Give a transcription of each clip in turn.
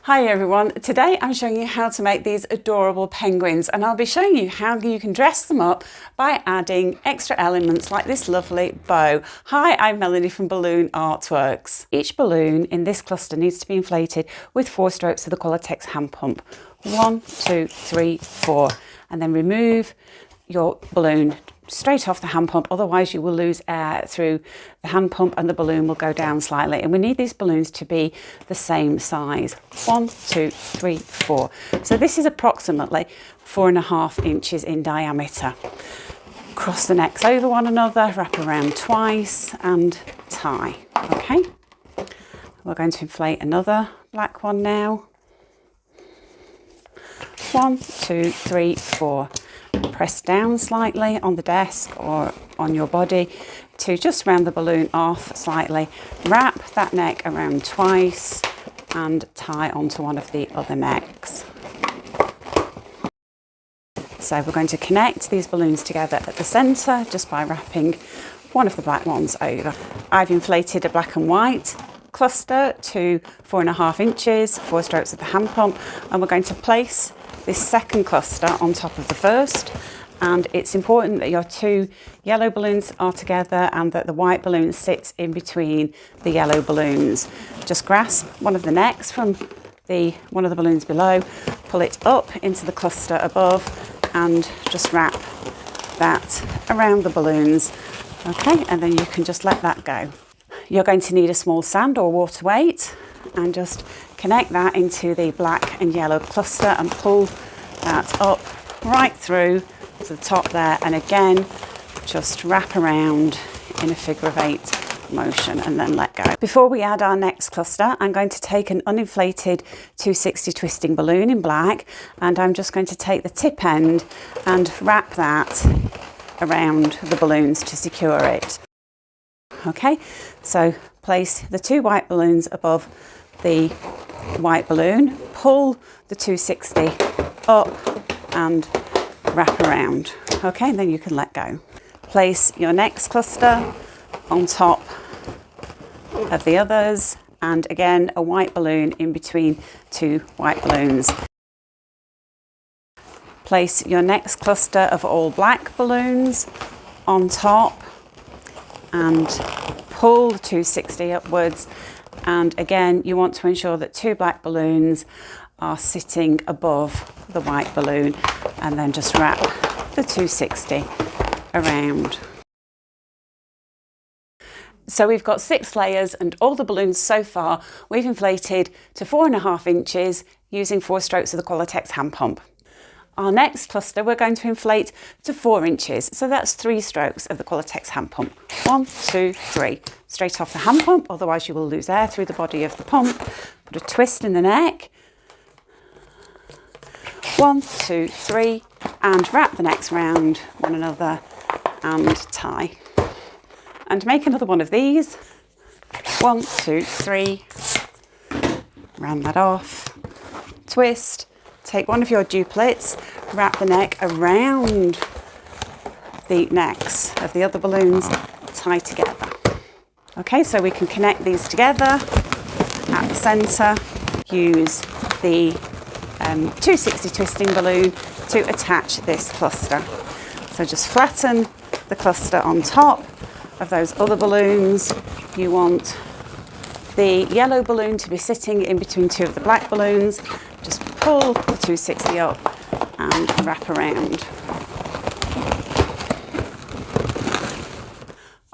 Hi everyone, today I'm showing you how to make these adorable penguins, and I'll be showing you how you can dress them up by adding extra elements like this lovely bow. Hi, I'm Melanie from Balloon Artworks. Each balloon in this cluster needs to be inflated with 4 strokes of the Qualatex hand pump. 1, 2, 3, 4, and then remove your balloon straight off the hand pump, otherwise you will lose air through the hand pump and the balloon will go down slightly. And we need these balloons to be the same size. 1, 2, 3, 4. So this is approximately 4.5 inches in diameter. Cross the necks over one another, wrap around twice and tie. Okay, we're going to inflate another black one now. 1, 2, 3, 4. Press down slightly on the desk or on your body to just round the balloon off slightly. Wrap that neck around twice and tie onto one of the other necks. So we're going to connect these balloons together at the centre just by wrapping one of the black ones over. I've inflated a black and white cluster to 4.5 inches, 4 strokes of the hand pump, and we're going to place this second cluster on top of the first. And it's important that your 2 yellow balloons are together and that the white balloon sits in between the yellow balloons. Just grasp one of the necks from one of the balloons below, pull it up into the cluster above and just wrap that around the balloons. Okay, and then you can just let that go. You're going to need a small sand or water weight and just connect that into the black and yellow cluster and pull that up right through to the top there, and again just wrap around in a figure of 8 motion and then let go. Before we add our next cluster, I'm going to take an uninflated 260 twisting balloon in black, and I'm just going to take the tip end and wrap that around the balloons to secure it. Okay, so place the 2 white balloons above the white balloon, pull the 260 up and wrap around. Okay, and then you can let go. Place your next cluster on top of the others, and again a white balloon in between 2 white balloons. Place your next cluster of all black balloons on top and pull the 260 upwards, and again you want to ensure that 2 black balloons are sitting above the white balloon, and then just wrap the 260 around. So we've got 6 layers, and all the balloons so far we've inflated to 4.5 inches using 4 strokes of the Qualatex hand pump. Our next cluster we're going to inflate to 4 inches, so that's 3 strokes of the Qualatex hand pump. 1, 2, 3. Straight off the hand pump, otherwise you will lose air through the body of the pump. Put a twist in the neck. 1, 2, 3, and wrap the necks round one another and tie. And make another one of these. 1, 2, 3. Round that off. Twist. Take one of your duplets, wrap the neck around the necks of the other balloons, tie together. Okay, so we can connect these together at the centre. Use the 260 twisting balloon to attach this cluster. So just flatten the cluster on top of those other balloons. You want the yellow balloon to be sitting in between 2 of the black balloons. Just pull the 260 up and wrap around.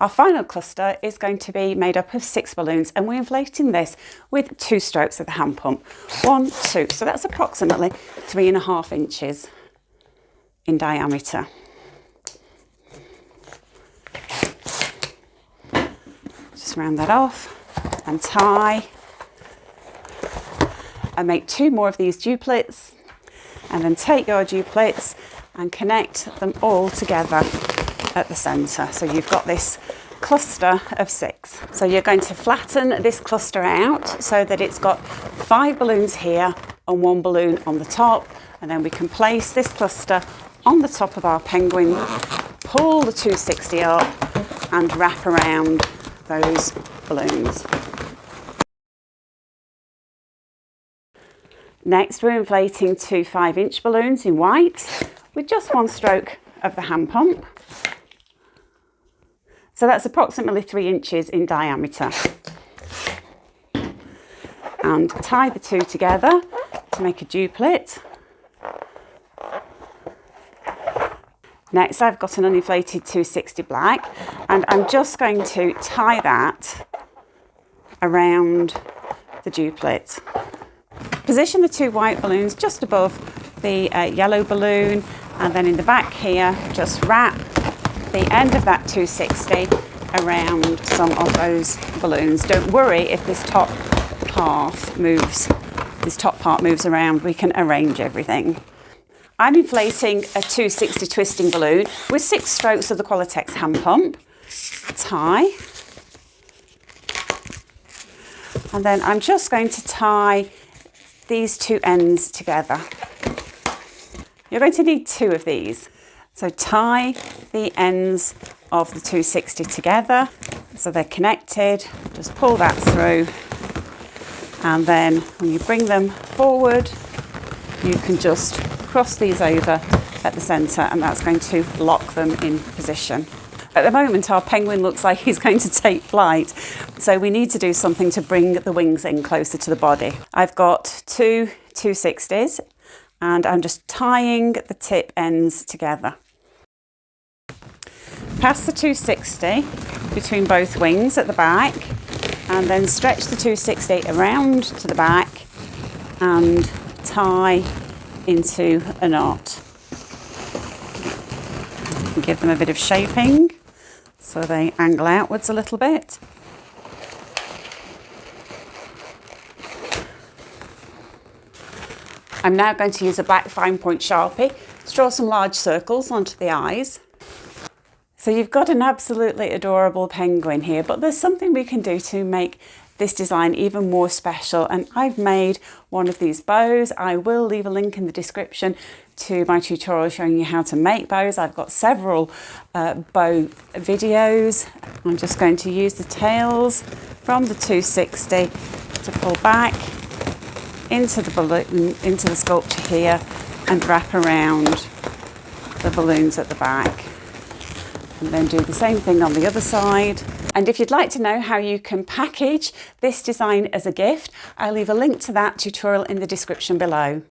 Our final cluster is going to be made up of 6 balloons, and we're inflating this with 2 strokes of the hand pump. 1, 2, so that's approximately 3.5 inches in diameter. Just round that off and tie. And make 2 more of these duplets, and then take your duplets and connect them all together at the centre. So you've got this cluster of 6. So you're going to flatten this cluster out so that it's got 5 balloons here and 1 balloon on the top, and then we can place this cluster on the top of our penguin, pull the 260 up and wrap around those balloons. Next, we're inflating two 5-inch balloons in white with just one stroke of the hand pump. So that's approximately 3 inches in diameter. And tie the two together to make a duplet. Next, I've got an uninflated 260 black, and I'm just going to tie that around the duplet. Position the two white balloons just above the yellow balloon, and then in the back here, just wrap the end of that 260 around some of those balloons. Don't worry if this top part moves around, we can arrange everything. I'm inflating a 260 twisting balloon with 6 strokes of the Qualitex hand pump. Tie. And then I'm just going to tie these two ends together. You're going to need 2 of these. So tie the ends of the 260 together so they're connected. Just pull that through. And then when you bring them forward, you can just cross these over at the centre, and that's going to lock them in position. At the moment, our penguin looks like he's going to take flight, so we need to do something to bring the wings in closer to the body. I've got 2 260s, and I'm just tying the tip ends together. Pass the 260 between both wings at the back, and then stretch the 260 around to the back and tie into a knot. Give them a bit of shaping so they angle outwards a little bit. I'm now going to use a black fine point Sharpie to draw some large circles onto the eyes. So you've got an absolutely adorable penguin here, but there's something we can do to make this design even more special, and I've made one of these bows. I will leave a link in the description to my tutorial showing you how to make bows. I've got several bow videos. I'm just going to use the tails from the 260 to pull back into the balloon, into the sculpture here, and wrap around the balloons at the back. And then do the same thing on the other side. And if you'd like to know how you can package this design as a gift, I'll leave a link to that tutorial in the description below.